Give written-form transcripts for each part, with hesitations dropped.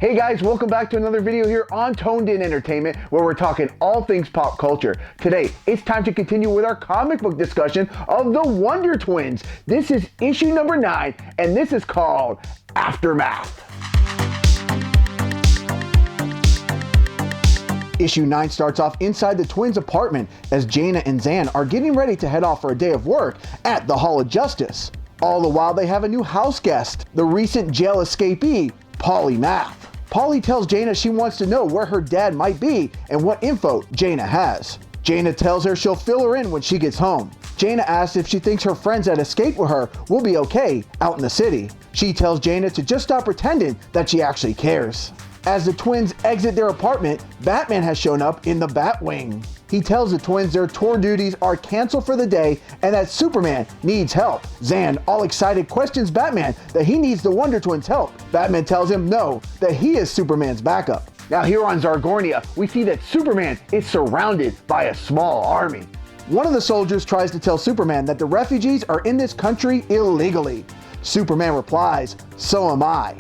Hey guys, welcome back to another video here on Toned In Entertainment, where we're talking all things pop culture. Today, it's time to continue with our comic book discussion of the Wonder Twins. This is issue number 9, and this is called Aftermath. Issue 9 starts off inside the twins' apartment as Jayna and Zan are getting ready to head off for a day of work at the Hall of Justice. All the while, they have a new house guest, the recent jail escapee, Polly Math. Polly tells Jayna she wants to know where her dad might be and what info Jayna has. Jayna tells her she'll fill her in when she gets home. Jayna asks if she thinks her friends that escaped with her will be okay out in the city. She tells Jayna to just stop pretending that she actually cares. As the twins exit their apartment, Batman has shown up in the Batwing. He tells the twins their tour duties are canceled for the day and that Superman needs help. Zan, all excited, questions Batman that he needs the Wonder Twins' help. Batman tells him no, that he is Superman's backup. Now here on Zargornia, we see that Superman is surrounded by a small army. One of the soldiers tries to tell Superman that the refugees are in this country illegally. Superman replies, "So am I."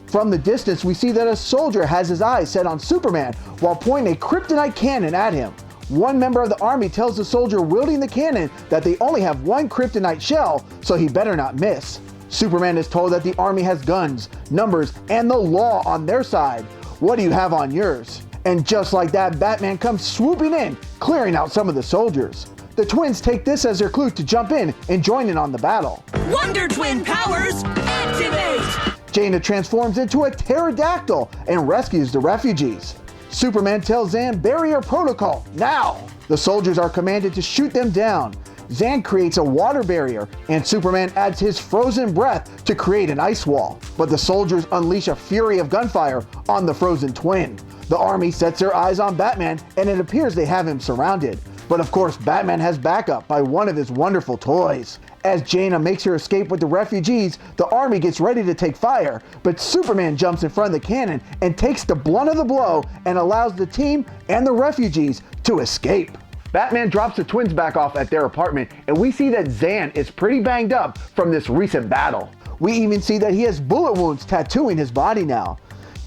From the distance, we see that a soldier has his eyes set on Superman while pointing a kryptonite cannon at him. One member of the army tells the soldier wielding the cannon that they only have one kryptonite shell, so he better not miss. Superman is told that the army has guns, numbers, and the law on their side. What do you have on yours? And just like that, Batman comes swooping in, clearing out some of the soldiers. The twins take this as their clue to jump in and join in on the battle. Wonder Twin powers, activate! Jayna transforms into a pterodactyl and rescues the refugees. Superman tells Zan barrier protocol now. The soldiers are commanded to shoot them down. Zan creates a water barrier and Superman adds his frozen breath to create an ice wall. But the soldiers unleash a fury of gunfire on the frozen twin. The army sets their eyes on Batman and it appears they have him surrounded. But of course, Batman has backup by one of his wonderful toys. As Jayna makes her escape with the refugees, the army gets ready to take fire, but Superman jumps in front of the cannon and takes the blunt of the blow and allows the team and the refugees to escape. Batman drops the twins back off at their apartment, and we see that Zan is pretty banged up from this recent battle. We even see that he has bullet wounds tattooing his body now.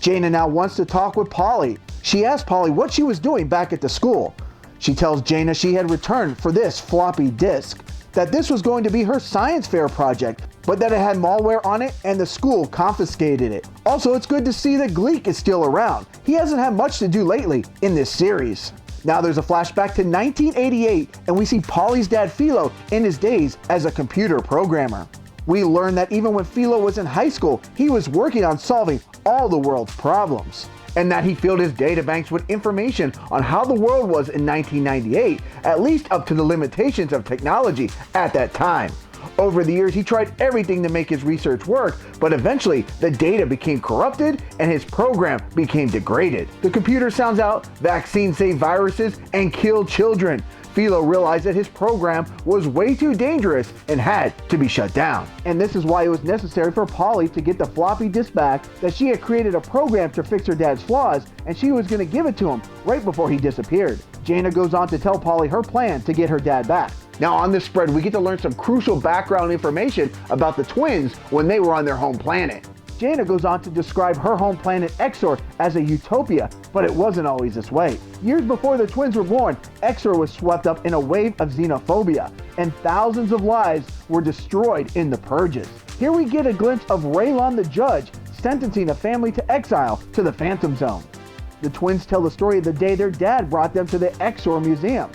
Jayna now wants to talk with Polly. She asks Polly what she was doing back at the school. She tells Jayna she had returned for this floppy disk, that this was going to be her science fair project, but that it had malware on it and the school confiscated it. Also, it's good to see that Gleek is still around. He hasn't had much to do lately in this series. Now there's a flashback to 1988 and we see Polly's dad Philo in his days as a computer programmer. We learn that even when Philo was in high school, he was working on solving all the world's problems, and that he filled his databanks with information on how the world was in 1998, at least up to the limitations of technology at that time. Over the years, he tried everything to make his research work, but eventually the data became corrupted and his program became degraded. The computer sounds out, vaccines save viruses and kill children. Philo realized that his program was way too dangerous and had to be shut down. And this is why it was necessary for Polly to get the floppy disk back, that she had created a program to fix her dad's flaws and she was going to give it to him right before he disappeared. Jayna goes on to tell Polly her plan to get her dad back. Now on this spread, we get to learn some crucial background information about the twins when they were on their home planet. Jayna goes on to describe her home planet Exxor as a utopia, but it wasn't always this way. Years before the twins were born, Exxor was swept up in a wave of xenophobia, and thousands of lives were destroyed in the purges. Here we get a glimpse of Raylon the Judge sentencing a family to exile to the Phantom Zone. The twins tell the story of the day their dad brought them to the Exxor Museum.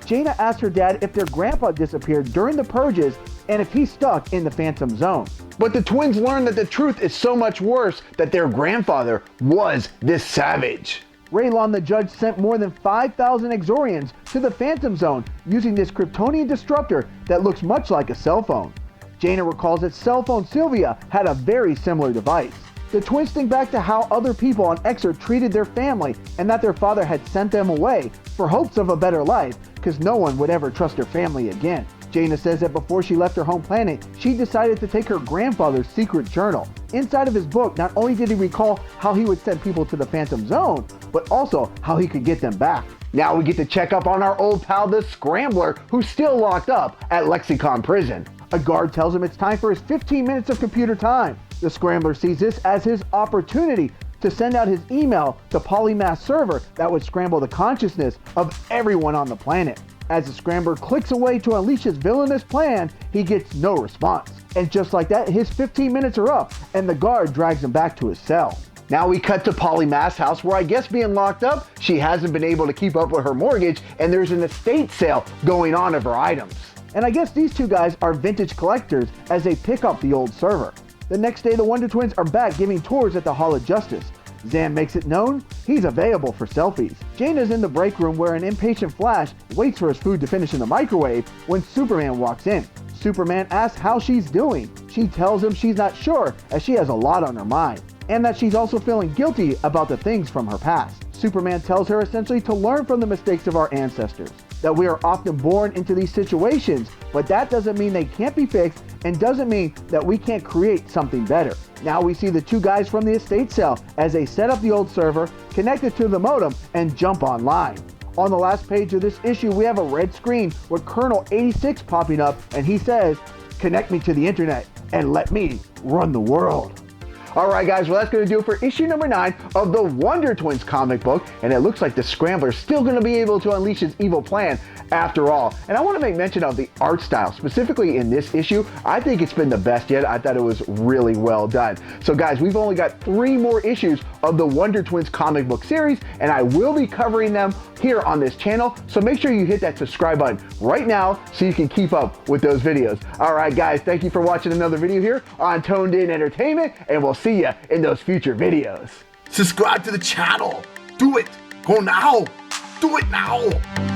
Jayna asked her dad if their grandpa disappeared during the purges and if he's stuck in the Phantom Zone. But the twins learn that the truth is so much worse, that their grandfather was this savage. Raylon the Judge sent more than 5,000 Exorians to the Phantom Zone using this Kryptonian disruptor that looks much like a cell phone. Jayna recalls that cell phone Sylvia had a very similar device. The twins think back to how other people on Exxor treated their family and that their father had sent them away for hopes of a better life because no one would ever trust her family again. Jayna says that before she left her home planet, she decided to take her grandfather's secret journal. Inside of his book, not only did he recall how he would send people to the Phantom Zone, but also how he could get them back. Now we get to check up on our old pal, the Scrambler, who's still locked up at Lexicon Prison. A guard tells him it's time for his 15 minutes of computer time. The Scrambler sees this as his opportunity to send out his email to Polymath server that would scramble the consciousness of everyone on the planet. As the Scrambler clicks away to unleash his villainous plan, he gets no response. And just like that, his 15 minutes are up, and the guard drags him back to his cell. Now we cut to Polymath's house, where I guess being locked up, she hasn't been able to keep up with her mortgage, and there's an estate sale going on of her items. And I guess these two guys are vintage collectors as they pick up the old server. The next day, the Wonder Twins are back giving tours at the Hall of Justice. Zan makes it known he's available for selfies. Jayna's in the break room where an impatient Flash waits for his food to finish in the microwave when Superman walks in. Superman asks how she's doing. She tells him she's not sure as she has a lot on her mind, and that she's also feeling guilty about the things from her past. Superman tells her essentially to learn from the mistakes of our ancestors, that we are often born into these situations, but that doesn't mean they can't be fixed and doesn't mean that we can't create something better. Now we see the two guys from the estate sale as they set up the old server, connect it to the modem, and jump online. On the last page of this issue, we have a red screen with Colonel 86 popping up, and he says, "Connect me to the internet and let me run the world." Alright guys, well that's going to do it for issue number 9 of the Wonder Twins comic book, and it looks like the Scrambler is still going to be able to unleash his evil plan after all. And I want to make mention of the art style, specifically in this issue. I think it's been the best yet. I thought it was really well done. So guys, we've only got 3 more issues of the Wonder Twins comic book series, and I will be covering them here on this channel, so make sure you hit that subscribe button right now so you can keep up with those videos. Alright guys, thank you for watching another video here on Toned In Entertainment, and we'll see you in those future videos. Subscribe to the channel. Do it. Go now. Do it now.